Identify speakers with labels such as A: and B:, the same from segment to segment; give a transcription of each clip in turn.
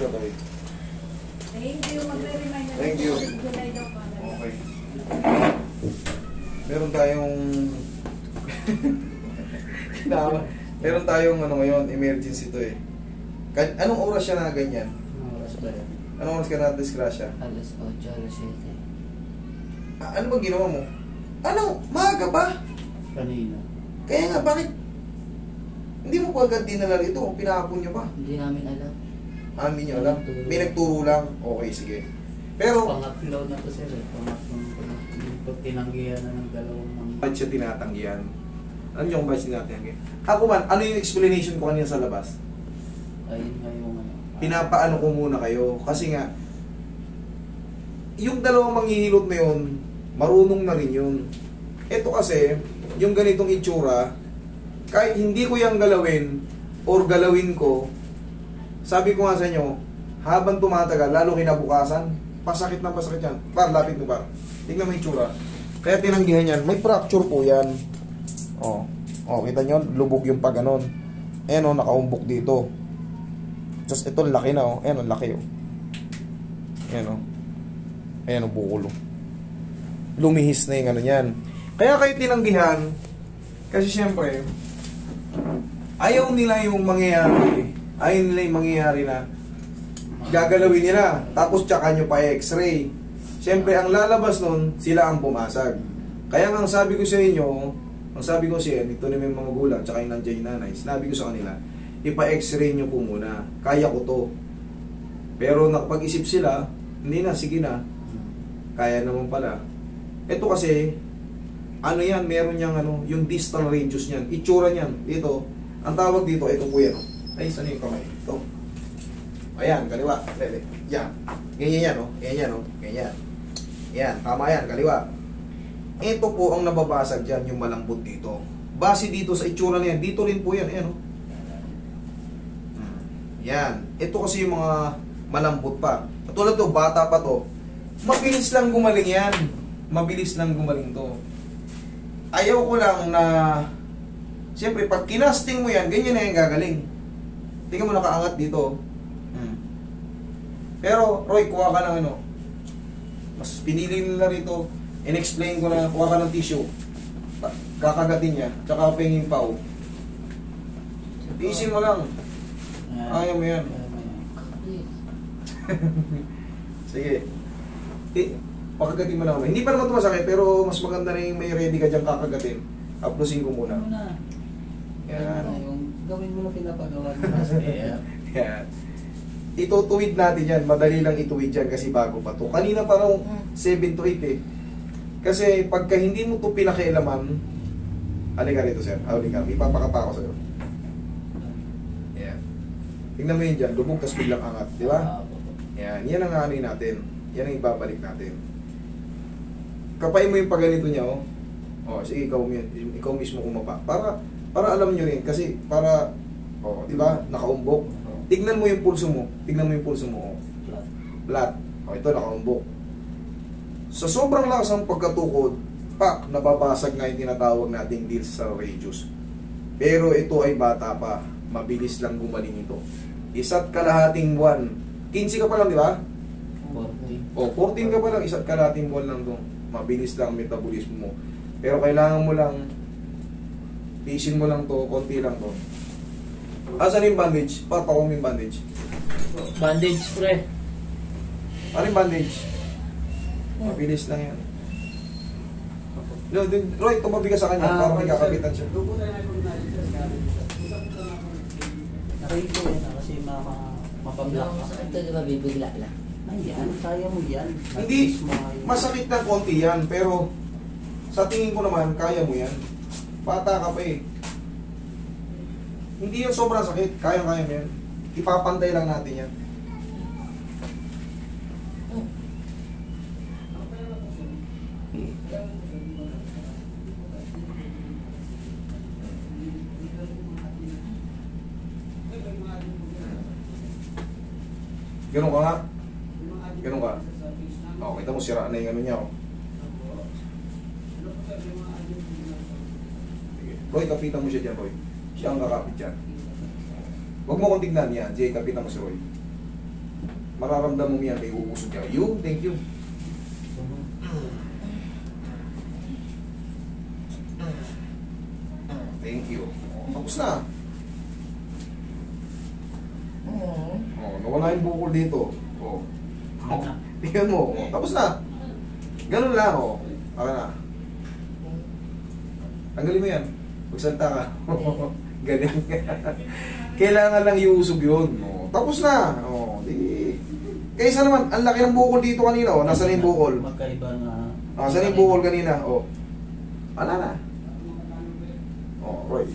A: Toy.
B: Thank you. Magre-remind na.
A: Thank you.
B: July daw pa.
A: Okay. Meron tayong meron tayong ano ngayon, emergency to eh. Anong oras siya na ganyan?
C: Anong oras ba yan?
A: Anong oras ka na-disgrasya?
C: Alas 8, alas 7.
A: Ano bang ginawa mo? Ano? Maaga pa?
C: Kanina.
A: Kaya nga, bakit? Hindi mo pa agad dinala rito? Pinahapon nyo pa?
C: Hindi namin alam.
A: Hindi nyo alam? May nagturo lang? Okay, sige. Pero,
C: Pangatlo na to sir. Pangatlong ko na. Pag tinanggihan na ng dalawang mga...
A: bakit siya tinatanggihan? Ano yung bakit tinatanggihan? Ako man, ano yung explanation ko kanina sa labas?
C: Ayun nga yung ano.
A: Pinapaano ko muna kayo. Kasi nga, yung dalawang manghihilot na yun, marunong na rin yun. Ito kasi, yung ganitong itsura, kahit hindi ko yung galawin, or galawin ko, sabi ko nga sa inyo, habang tumatagal, lalo kinabukasan, pasakit na pasakit yan. Par, lapit mo par. Tingnan mo yung itsura. Kaya tinanggihan yan. May fracture po yan. Kita nyo, lubog yung pag ganon. Ayan o, nakaumbok dito. Just ito, laki na o. Ayan o, laki o. Ayan o. Ayan o, bukulo. Lumihis na yung ano yan. Kaya kayo tinanggihan, kasi syempre, ayaw nila yung mangyayari. Ayaw nila yung mangyayari na gagalawin nila. Tapos tsaka nyo pa x-ray. Syempre, ang lalabas nun, sila ang pumasag. Kaya nga, ang sabi ko sa inyo, ang sabi ko siya, dito na may mga gulang, tsaka yung nandiyan yung nanay, sinabi ko sa kanila, ipa-x-ray nyo po muna. Kaya ko to. Pero nakapag-isip sila, hindi na, sige na. Kaya naman pala. Ito kasi, ano yan, meron niyang ano, yung distal radius niyan. Itsura niyan, dito. Ang tawag dito, ito po yan. Ay, saan yung kamay? Ito. Ayan, kaliwa. Yan. Ganyan yan, oh. Ganyan yan, oh. Ganyan. Yan, tama yan, kaliwa. Ito po ang nababasag dyan, yung malambot dito. Base dito sa itsura na yan, dito rin po yan, ayan, oh. Yan. Ito kasi yung mga malambot pa. Katulad to, bata pa to. Mabilis lang gumaling yan. Mabilis lang gumaling to. Ayaw ko lang na, siyempre, pag kinasting mo yan, ganyan na yung gagaling. Tingnan mo nakaangat dito. Pero, Roy, kuha ka ng ano. Mas pinili nila rito. In-explain ko na, kuha ka ng tissue. Kakagatin niya. Tsaka penging pao. Tiisin mo lang. Ayaw mo yan. Sige. Pakagatin mo lang. Hindi pa naman ito masakit, pero mas maganda na yung may ready ka dyan kakagatin. Uplosin ko muna.
C: Yan. Yung gawin mo na pinapagawa mo kasi.
A: Yan. Itutuwid natin yan. Madali lang ituwid yan kasi bago pa to. Kanina parang 7 to 8 eh. Kasi pagka hindi mo to pinakialaman, halika rito sir. Halika. Ipapakapa ako sa'yo. Yan. Tingnan mo yun dyan. Lubog tas biglang angat. Di ba? Yan. Yan ang ano natin. Yan ang ibabalik natin. Kapay mo yung pagganito niya, oh. Sige, ikaw mismo kumapa. Para alam nyo rin. Kasi para, di ba? Nakaumbok. Tignan mo yung pulso mo. Tignan mo yung pulso mo. Flat. Ito, nakaumbok. Sa sobrang lakas ng pagkatukod, nababasag nga yung tinatawag nating distal radius. Pero ito ay bata pa. Mabilis lang gumaling ito. 1.5 buwan. 15 ka pa lang, di ba? 14 ka pa lang. 1.5 buwan lang to. Mabilis lang ang metabolismo mo. Pero kailangan mo lang, tiisin mo lang to, konti lang to. Asan yung bandage? Papakong yung bandage.
C: Bandage, pre.
A: Ano yung bandage? Mabilis lang yan. Roy, tumabi ka sa kanya para may kakapitan siya.
C: Nakikita yan kasi mapamlak ka.
D: Ito di ba bibigla lang?
C: Ayan, kaya mo yan.
A: Hindi, masakit na konti yan, pero sa tingin ko naman, kaya mo yan. Bata ka pa eh. Hindi yung sobrang sakit, kaya-kaya mo yan. Ipapantay lang natin yan. Ganun ka nga. Ganun ka. Kita mo sira na yung ano niya. Sige. Roy, kapitan mo siya dyan, Roy. Siya ang kakapit dyan. Huwag mo kong tignan yan. Jay, kapitan mo si Roy. Mararamdaman mo yan, may uusog ka. You, thank you. Thank you. Tapos na. Nawala yung bukol dito. Tingnan mo. Tapos na. Ganun lang. Taka na. Tanggalin mo yan. Magsalta ka. Ganyan. Kailangan lang iusog yun. Tapos na. Kaysa naman, ang laki ng bukol dito kanina. Nasaan yung bukol?
C: Magkaiba na.
A: Nasaan yung bukol kanina? Wala na. Right.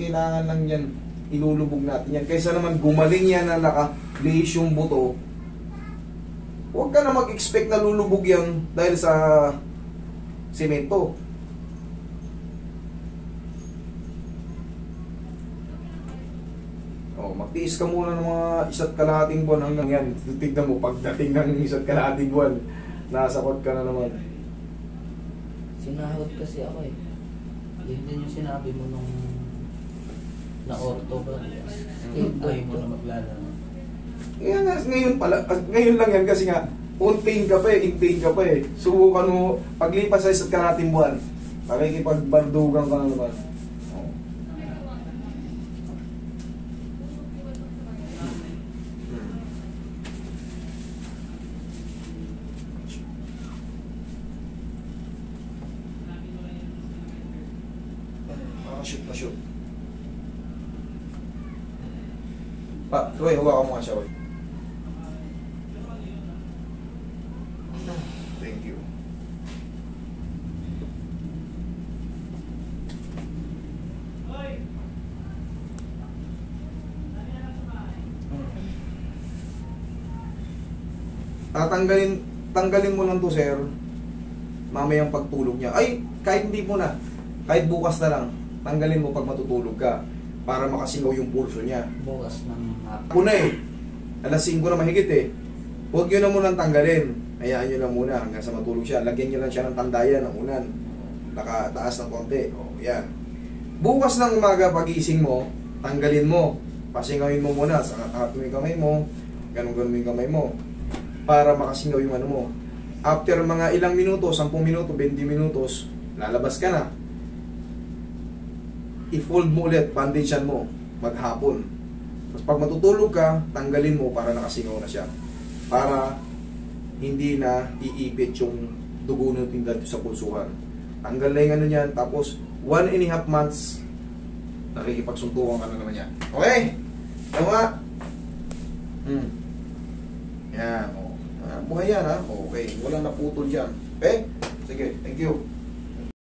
A: Kailangan lang yan. Ilulubog natin yan. Kaysa naman gumaling yan na naka-place yung buto. Huwag ka na mag-expect na lulubog yan dahil sa semento. Magtiis ka muna ng mga 1.5 buwan hanggang yan. Tignan mo, pagdating ng 1.5 buwan, nasakot ka na naman.
C: Sinahod kasi ako eh. Yun din yung sinabi mo nung na-orto ba? Ayaw mo na maglalaro.
A: Ngayon lang yan kasi nga, on pain ka pa in pain ka pa Subukan mo, paglipas sa 1.5 buwan, pakikipagbardugan ka na naman. Shoot na shoot. Roy, hawakan mo nga siya, Roy. Thank you. Tanggalin mo lang to, sir. Mamayang pagtulog niya. Ay, kahit hindi mo na. Kahit bukas na lang. Tanggalin mo pag matutulog ka para makasingaw yung pulso niya.
C: Bukas ng hapon.
A: Una alas 5 na mahigit Huwag nyo na munang tanggalin. Hayaan nyo lang muna hanggang sa matulog siya. Lagyan nyo lang siya ng tandayan ng unan. Nakataas ng konti. Yan. Bukas ng umaga pagising mo, tanggalin mo. Pasingawin mo muna. Angat mo yung kamay mo. Ganun-ganun mo yung kamay mo. Para makasingaw yung ano mo. After mga ilang minuto, 10 minuto, 20 minutos, lalabas ka na. I-fold mo ulit, bandagean mo, maghapon. Tapos pag matutulog ka, tanggalin mo para nakasingaw na siya. Para hindi na iipit yung dugo ng tingdad sa pulsuhan. Tanggal na yung ano niyan, tapos 1.5 months, nakikipagsuntukan ka na naman yan. Okay? Tama? Yan. Buhay yan ha? Okay. Walang naputol dyan. Okay? Sige, thank you.